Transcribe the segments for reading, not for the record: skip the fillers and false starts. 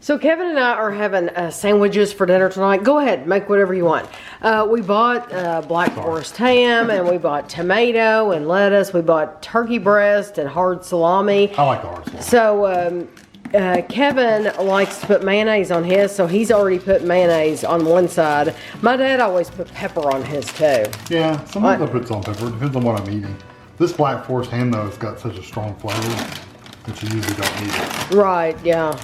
So Kevin and I are having sandwiches for dinner tonight. Go ahead, make whatever you want. We bought black forest ham, and we bought tomato and lettuce. We bought turkey breast and hard salami. I like the hard salami. So Kevin likes to put mayonnaise on his, so he's already put mayonnaise on one side. My dad always put pepper on his too. Yeah, sometimes I put some pepper. Depends on what I'm eating. This black forest ham though has got such a strong flavor that you usually don't need it. Right, yeah.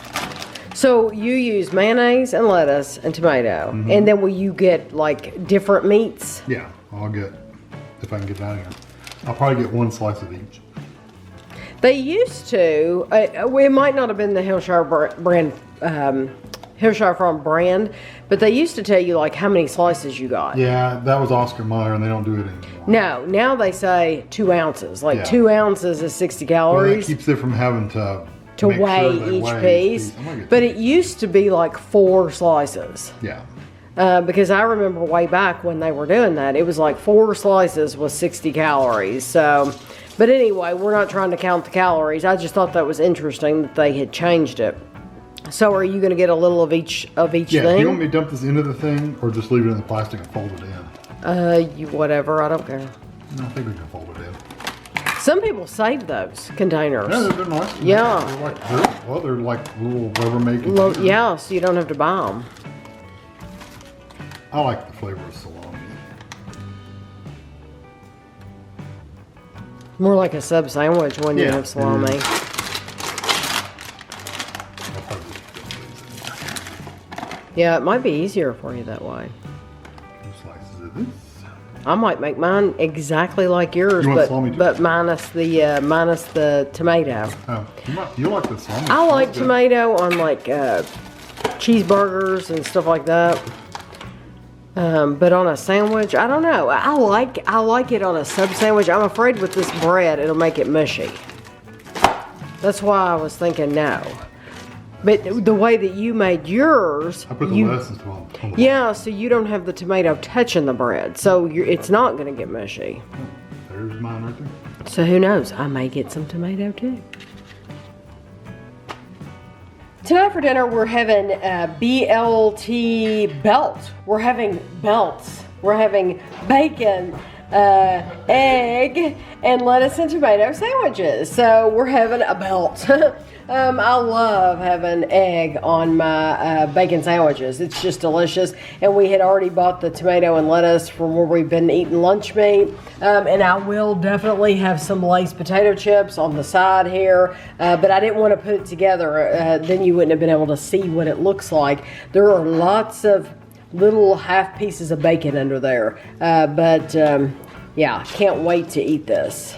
So you use mayonnaise and lettuce and tomato, and then will you get like different meats? Yeah, I'll get, if I can get down here, I'll probably get one slice of each. They used to, it might not have been the Hillshire brand, Hillshire Farm brand, but they used to tell you like how many slices you got. Yeah, that was Oscar Mayer, and they don't do it anymore. No, now they say 2 ounces. Like 2 ounces is 60 calories. Well, that keeps it from having to weigh each piece. But it used to be like 4 slices. Yeah. Because I remember way back when they were doing that, it was like 4 slices was 60 calories. So, but anyway, we're not trying to count the calories. I just thought that was interesting that they had changed it. So are you going to get a little of each thing? Yeah, do you want me to dump this into the thing or just leave it in the plastic and fold it in? Whatever, I don't care. No, I think we can fold it in. Some people save those containers. Yeah, they're nice. Yeah. They're like little Rubbermaid containers. Yeah, so you don't have to buy them. I like the flavor of salami. More like a sub sandwich when you have salami. Yeah, it might be easier for you that way. 2 slices of this. I might make mine exactly like yours, but minus the tomato. Oh, you like the salami? I like tomato on like cheeseburgers and stuff like that. But on a sandwich, I don't know. I like it on a sub sandwich. I'm afraid with this bread it'll make it mushy. That's why I was thinking no. But the way that you made yours, I put the lettuce on the yeah, so you don't have the tomato touching the bread, so it's not going to get mushy. Oh, there's mine right there. So who knows? I may get some tomato too. Tonight for dinner, we're having BLT belt. We're having belts. We're having bacon, egg, and lettuce and tomato sandwiches. So we're having a belt. I love having egg on my bacon sandwiches. It's just delicious. And we had already bought the tomato and lettuce from where we've been eating lunch meat. And I will definitely have some Lay's potato chips on the side here. But I didn't want to put it together. Then you wouldn't have been able to see what it looks like. There are lots of little half pieces of bacon under there. Yeah, can't wait to eat this.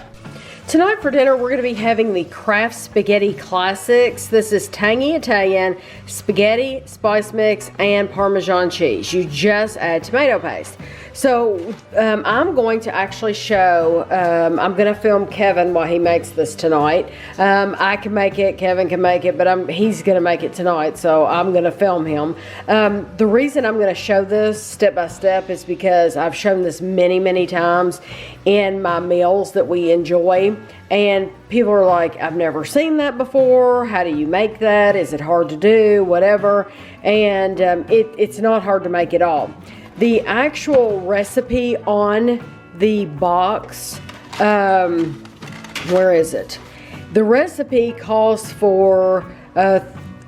Tonight for dinner, we're going to be having the Kraft Spaghetti Classics. This is tangy Italian spaghetti, spice mix, and Parmesan cheese. You just add tomato paste. So I'm going to actually show, I'm going to film Kevin while he makes this tonight. I can make it, Kevin can make it, but he's going to make it tonight, so I'm going to film him. The reason I'm going to show this step by step is because I've shown this many, many times in my meals that we enjoy. And people are like, I've never seen that before. How do you make that? Is it hard to do? Whatever. And it's not hard to make at all. The actual recipe on the box, where is it? The recipe calls for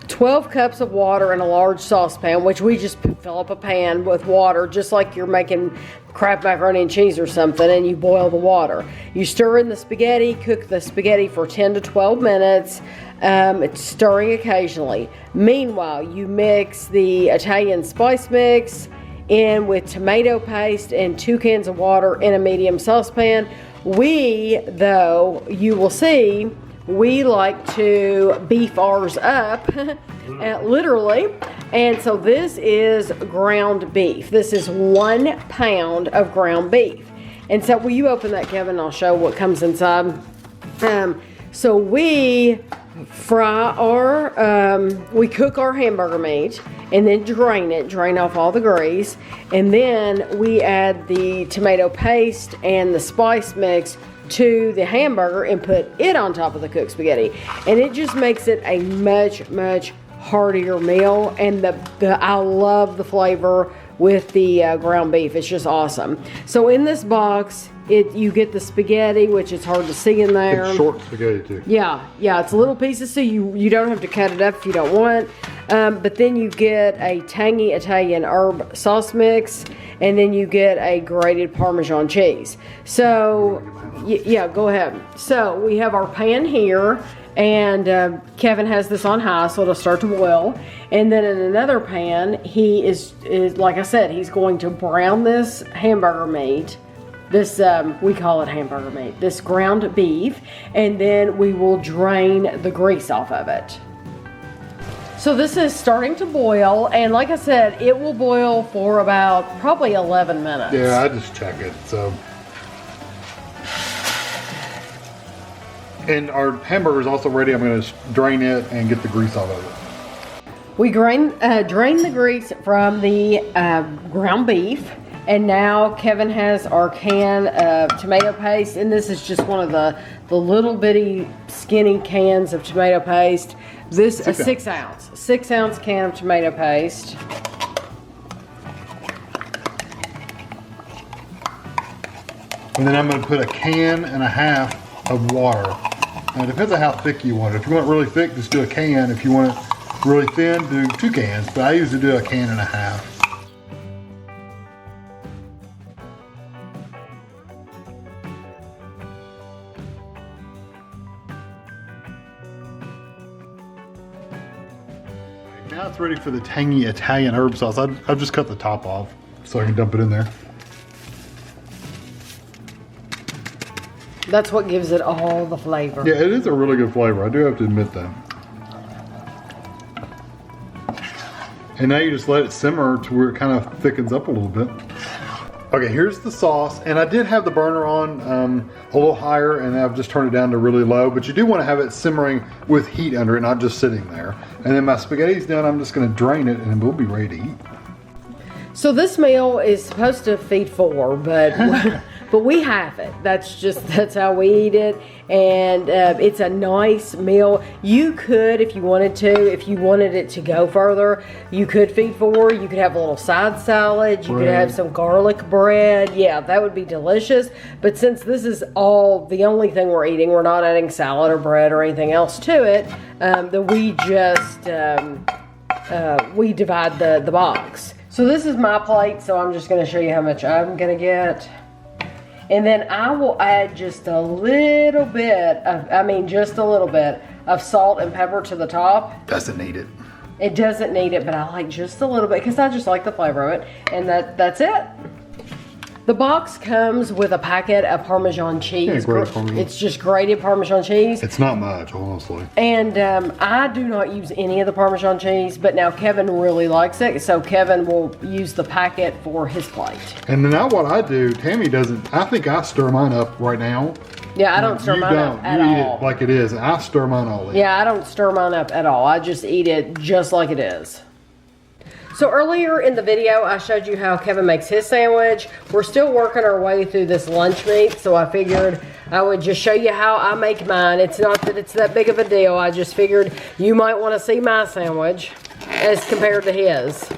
12 cups of water in a large saucepan, which we just fill up a pan with water, just like you're making Kraft macaroni and cheese or something, and you boil the water. You stir in the spaghetti, cook the spaghetti for 10 to 12 minutes. It's stirring occasionally. Meanwhile, you mix the Italian spice mix in with tomato paste and 2 cans of water in a medium saucepan. We, though, you will see, we like to beef ours up, literally. And so this is ground beef. This is 1 pound of ground beef. And so will you open that, Kevin? I'll show what comes inside. So we fry our, we cook our hamburger meat and then drain off all the grease. And then we add the tomato paste and the spice mix to the hamburger and put it on top of the cooked spaghetti. And it just makes it a much, much heartier meal, and I love the flavor with the ground beef. It's just awesome. So in this box, you get the spaghetti, which is hard to see in there. It's short spaghetti too. Yeah, it's little pieces, so you don't have to cut it up if you don't want. But then you get a tangy Italian herb sauce mix, and then you get a grated Parmesan cheese. So, yeah, go ahead. So we have our pan here, and Kevin has this on high, so it'll start to boil. And then in another pan, he is like I said, he's going to brown this hamburger meat. This, we call it hamburger meat, this ground beef, and then we will drain the grease off of it. So this is starting to boil, and like I said, it will boil for about probably 11 minutes. Yeah, I just check it, so. And our hamburger is also ready. I'm going to drain it and get the grease off of it. We drain the grease from the ground beef. And now Kevin has our can of tomato paste, and this is just one of the little bitty skinny cans of tomato paste. This a 6 ounce can of tomato paste. And then I'm going to put a can and a half of water. Now it depends on how thick you want it. If you want it really thick, just do a can. If you want it really thin, do 2 cans. But I usually do a can and a half. Now it's ready for the tangy Italian herb sauce. I've just cut the top off so I can dump it in there. That's what gives it all the flavor. Yeah, it is a really good flavor. I do have to admit that. And now you just let it simmer to where it kind of thickens up a little bit. Okay, here's the sauce, and I did have the burner on a little higher, and I've just turned it down to really low, but you do want to have it simmering with heat under it, not just sitting there. And then my spaghetti's done, I'm just going to drain it, and we'll be ready to eat. So this meal is supposed to feed 4, but but we have it. That's how we eat it, and it's a nice meal. You could, if you wanted it to go further, you could feed 4. You could have a little side salad. You could have some garlic bread. Yeah, that would be delicious. But since this is the only thing we're eating, we're not adding salad or bread or anything else to it. Then we just we divide the box. So this is my plate, so I'm just going to show you how much I'm going to get. And then I will add just a little bit of salt and pepper to the top. Doesn't need it. It doesn't need it, but I like just a little bit because I just like the flavor of it. And that's it. The box comes with a packet of Parmesan cheese. Yeah, grated Parmesan. It's just grated Parmesan cheese. It's not much, honestly. And I do not use any of the Parmesan cheese, but now Kevin really likes it, so Kevin will use the packet for his plate. And then now what I do, Tammy doesn't, I think I stir mine up right now. Yeah, I don't stir mine up at all. You eat it like it is, and I stir mine all in. Yeah, I don't stir mine up at all. I just eat it just like it is. So earlier in the video, I showed you how Kevin makes his sandwich. We're still working our way through this lunch meat, so I figured I would just show you how I make mine. It's not that it's that big of a deal. I just figured you might want to see my sandwich as compared to his.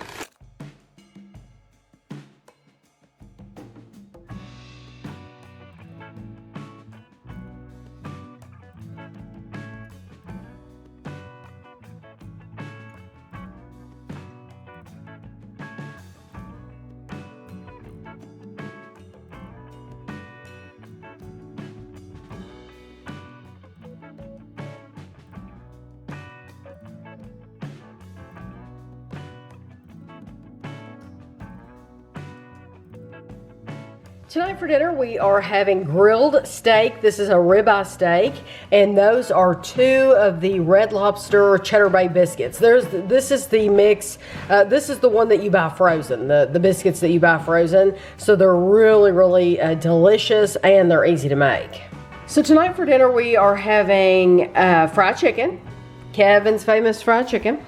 Tonight for dinner, we are having grilled steak. This is a ribeye steak, and those are 2 of the Red Lobster Cheddar Bay biscuits. This is the mix. This is the one that you buy frozen, the biscuits that you buy frozen. So they're really, really delicious, and they're easy to make. So tonight for dinner, we are having fried chicken, Kevin's famous fried chicken.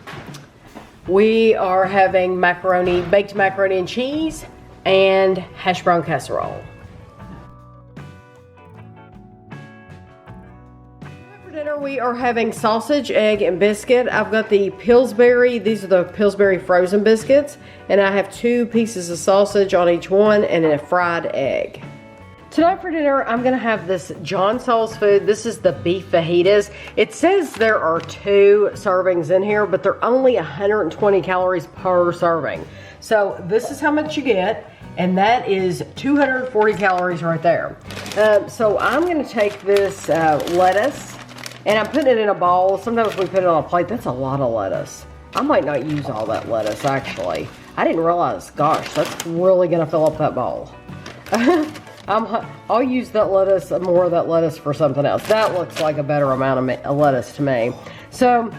We are having baked macaroni and cheese, and hash brown casserole. For dinner, we are having sausage, egg, and biscuit. I've got the Pillsbury. These are the Pillsbury frozen biscuits. And I have 2 pieces of sausage on each one and a fried egg. Tonight for dinner, I'm gonna have this John Saul's food. This is the beef fajitas. It says there are 2 servings in here, but they're only 120 calories per serving. So this is how much you get, and that is 240 calories right there. So I'm gonna take this lettuce, and I'm putting it in a bowl. Sometimes we put it on a plate. That's a lot of lettuce. I might not use all that lettuce, actually. I didn't realize, gosh, that's really gonna fill up that bowl. I'll use that lettuce, more of that lettuce for something else. That looks like a better amount of lettuce to me. So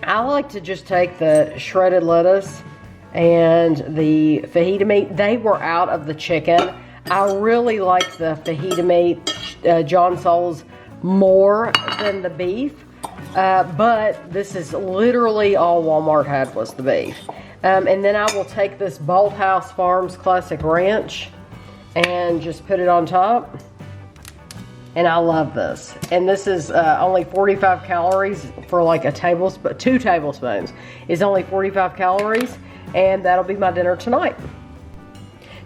I like to just take the shredded lettuce and the fajita meat. They were out of the chicken. I really like the fajita meat, John Saul's, more than the beef. But this is literally all Walmart had was the beef. And then I will take this Bolthouse Farms Classic Ranch and just put it on top. And I love this. And this is only 45 calories for like a tablespoon, 2 tablespoons is only 45 calories. And that'll be my dinner tonight.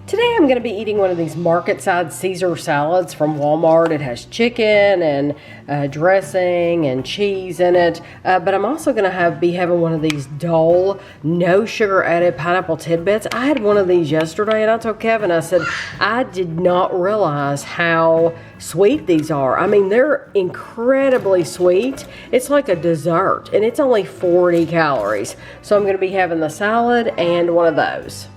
Today I'm going to be eating one of these market-side Caesar salads from Walmart. It has chicken and dressing and cheese in it. But I'm also going to be having one of these Dole, no sugar added pineapple tidbits. I had one of these yesterday and I told Kevin, I said, I did not realize how sweet these are. I mean, they're incredibly sweet. It's like a dessert and it's only 40 calories. So I'm going to be having the salad and one of those.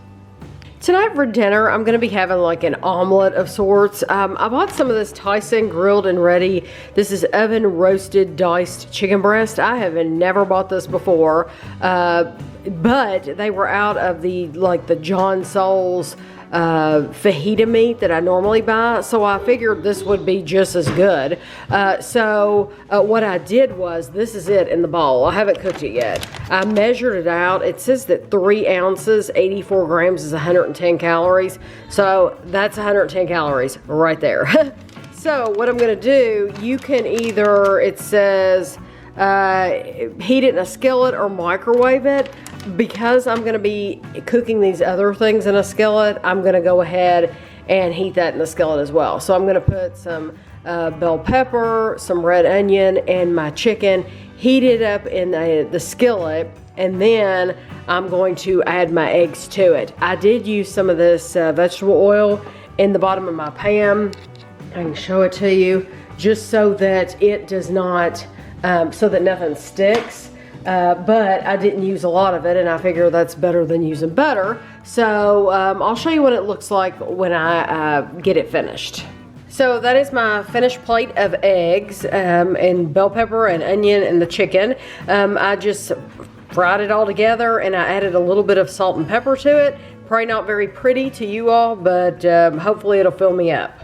Tonight for dinner, I'm going to be having like an omelet of sorts. I bought some of this Tyson grilled and ready. This is oven roasted diced chicken breast. I have never bought this before, but they were out of the John Saul's fajita meat that I normally buy, so I figured this would be just as good. So what I did was, this is it in the bowl. I haven't cooked it yet. I measured it out. It says that 3 ounces, 84 grams is 110 calories. So that's 110 calories right there. So what I'm gonna do, you can either, it says, heat it in a skillet or microwave it. Because I'm going to be cooking these other things in a skillet, I'm going to go ahead and heat that in the skillet as well. So I'm going to put some bell pepper, some red onion, and my chicken, heat it up in the skillet, and then I'm going to add my eggs to it. I did use some of this vegetable oil in the bottom of my pan. I can show it to you, just so that it does not, so that nothing sticks. But I didn't use a lot of it, and I figure that's better than using butter. So I'll show you what it looks like when I get it finished. So that is my finished plate of eggs and bell pepper and onion and the chicken. I just fried it all together, and I added a little bit of salt and pepper to it. Probably not very pretty to you all, but hopefully it'll fill me up.